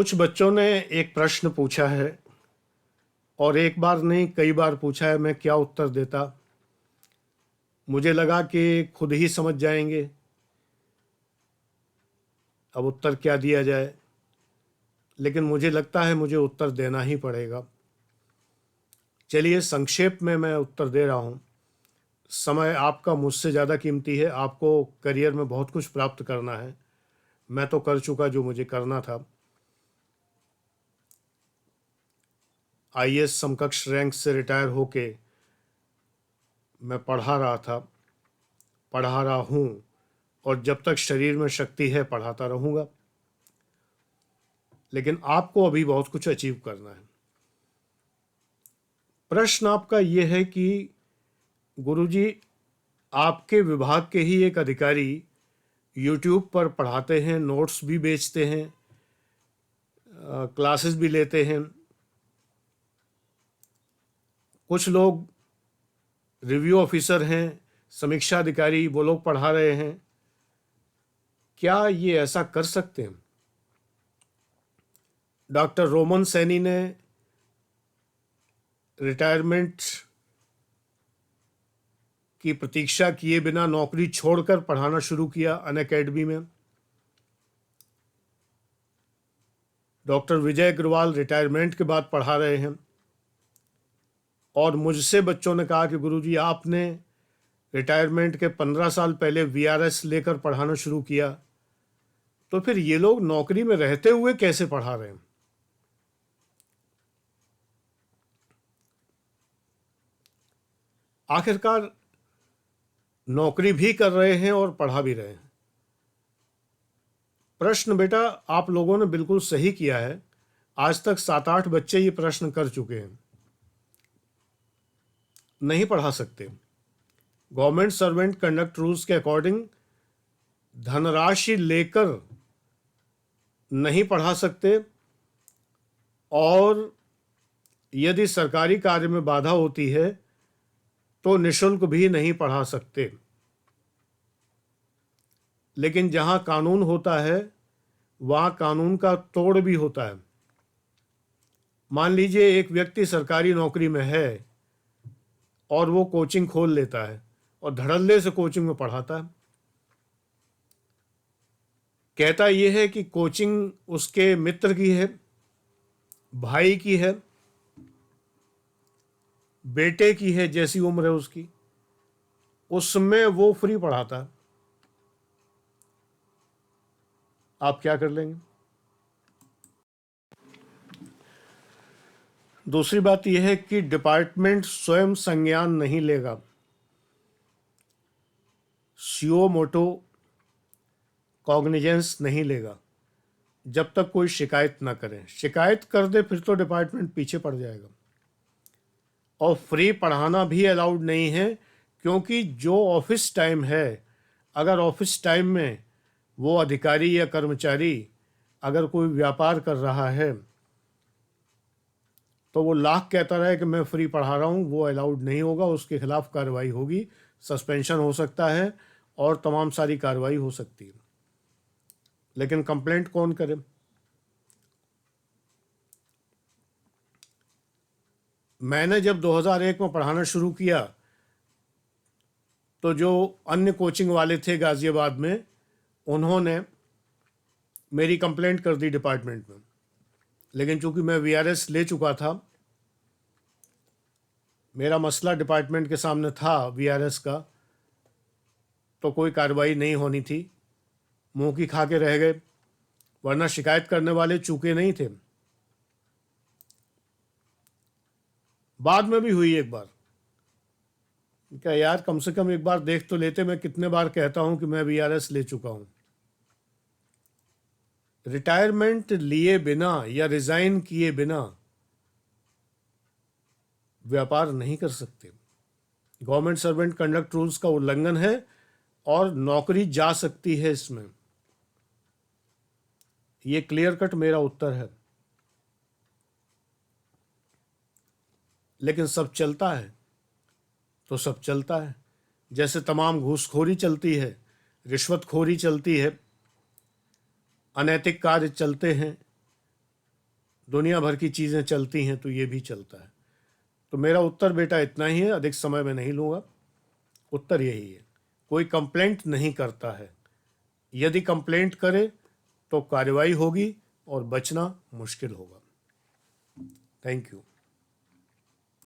कुछ बच्चों ने एक प्रश्न पूछा है और एक बार नहीं कई बार पूछा है। मैं क्या उत्तर देता? मुझे लगा कि खुद ही समझ जाएंगे। अब उत्तर क्या दिया जाए, लेकिन मुझे लगता है मुझे उत्तर देना ही पड़ेगा। चलिए संक्षेप में मैं उत्तर दे रहा हूँ। समय आपका मुझसे ज़्यादा कीमती है। आपको करियर में बहुत कुछ प्राप्त करना है। मैं तो कर चुका जो मुझे करना था। आईएएस समकक्ष रैंक से रिटायर होके मैं पढ़ा रहा था, पढ़ा रहा हूँ, और जब तक शरीर में शक्ति है पढ़ाता रहूँगा। लेकिन आपको अभी बहुत कुछ अचीव करना है। प्रश्न आपका यह है कि गुरुजी, आपके विभाग के ही एक अधिकारी यूट्यूब पर पढ़ाते हैं, नोट्स भी बेचते हैं, क्लासेस भी लेते हैं। कुछ लोग रिव्यू ऑफिसर हैं, समीक्षा अधिकारी, वो लोग पढ़ा रहे हैं। क्या ये ऐसा कर सकते हैं? डॉक्टर रोमन सैनी ने रिटायरमेंट की प्रतीक्षा किए बिना नौकरी छोड़कर पढ़ाना शुरू किया अनअकैडमी में। डॉक्टर विजय अग्रवाल रिटायरमेंट के बाद पढ़ा रहे हैं। और मुझसे बच्चों ने कहा कि गुरुजी, आपने रिटायरमेंट के 15 साल पहले वीआरएस लेकर पढ़ाना शुरू किया, तो फिर ये लोग नौकरी में रहते हुए कैसे पढ़ा रहे हैं? आखिरकार नौकरी भी कर रहे हैं और पढ़ा भी रहे हैं। प्रश्न बेटा आप लोगों ने बिल्कुल सही किया है। आज तक 7-8 बच्चे ये प्रश्न कर चुके हैं। नहीं पढ़ा सकते। गवर्नमेंट सर्वेंट कंडक्ट रूल्स के अकॉर्डिंग धनराशि लेकर नहीं पढ़ा सकते, और यदि सरकारी कार्य में बाधा होती है तो निशुल्क भी नहीं पढ़ा सकते। लेकिन जहां कानून होता है वहां कानून का तोड़ भी होता है। मान लीजिए एक व्यक्ति सरकारी नौकरी में है और वो कोचिंग खोल लेता है और धड़ल्ले से कोचिंग में पढ़ाता है। कहता यह है कि कोचिंग उसके मित्र की है, भाई की है, बेटे की है, जैसी उम्र है उसकी, उसमें वो फ्री पढ़ाता है। आप क्या कर लेंगे? दूसरी बात यह है कि डिपार्टमेंट स्वयं संज्ञान नहीं लेगा। सीओ मोटो कॉग्निजेंस नहीं लेगा जब तक कोई शिकायत ना करे। शिकायत कर दे फिर तो डिपार्टमेंट पीछे पड़ जाएगा। और फ्री पढ़ाना भी अलाउड नहीं है, क्योंकि जो ऑफिस टाइम है, अगर ऑफिस टाइम में वो अधिकारी या कर्मचारी अगर कोई व्यापार कर रहा है तो वो लाख कहता रहे कि मैं फ्री पढ़ा रहा हूँ, वो अलाउड नहीं होगा। उसके खिलाफ कार्रवाई होगी, सस्पेंशन हो सकता है और तमाम सारी कार्रवाई हो सकती है। लेकिन कंप्लेंट कौन करे? मैंने जब 2001 में पढ़ाना शुरू किया तो जो अन्य कोचिंग वाले थे गाज़ियाबाद में, उन्होंने मेरी कंप्लेंट कर दी डिपार्टमेंट में। लेकिन चूंकि मैं वीआरएस ले चुका था, मेरा मसला डिपार्टमेंट के सामने था वीआरएस का, तो कोई कार्रवाई नहीं होनी थी। मुंह की खा के रह गए, वरना शिकायत करने वाले चूके नहीं थे। बाद में भी हुई एक बार। क्या यार, कम से कम एक बार देख तो लेते। मैं कितने बार कहता हूं कि मैं वीआरएस ले चुका हूं। रिटायरमेंट लिए बिना या रिजाइन किए बिना व्यापार नहीं कर सकते। गवर्नमेंट सर्वेंट कंडक्ट रूल्स का उल्लंघन है और नौकरी जा सकती है इसमें। ये क्लियर कट मेरा उत्तर है। लेकिन सब चलता है तो सब चलता है। जैसे तमाम घूसखोरी चलती है, रिश्वतखोरी चलती है, अनैतिक कार्य चलते हैं, दुनिया भर की चीज़ें चलती हैं तो ये भी चलता है। तो मेरा उत्तर बेटा इतना ही है, अधिक समय में नहीं लूँगा। उत्तर यही है, कोई कंप्लेंट नहीं करता है। यदि कंप्लेंट करे तो कार्रवाई होगी और बचना मुश्किल होगा। Thank you.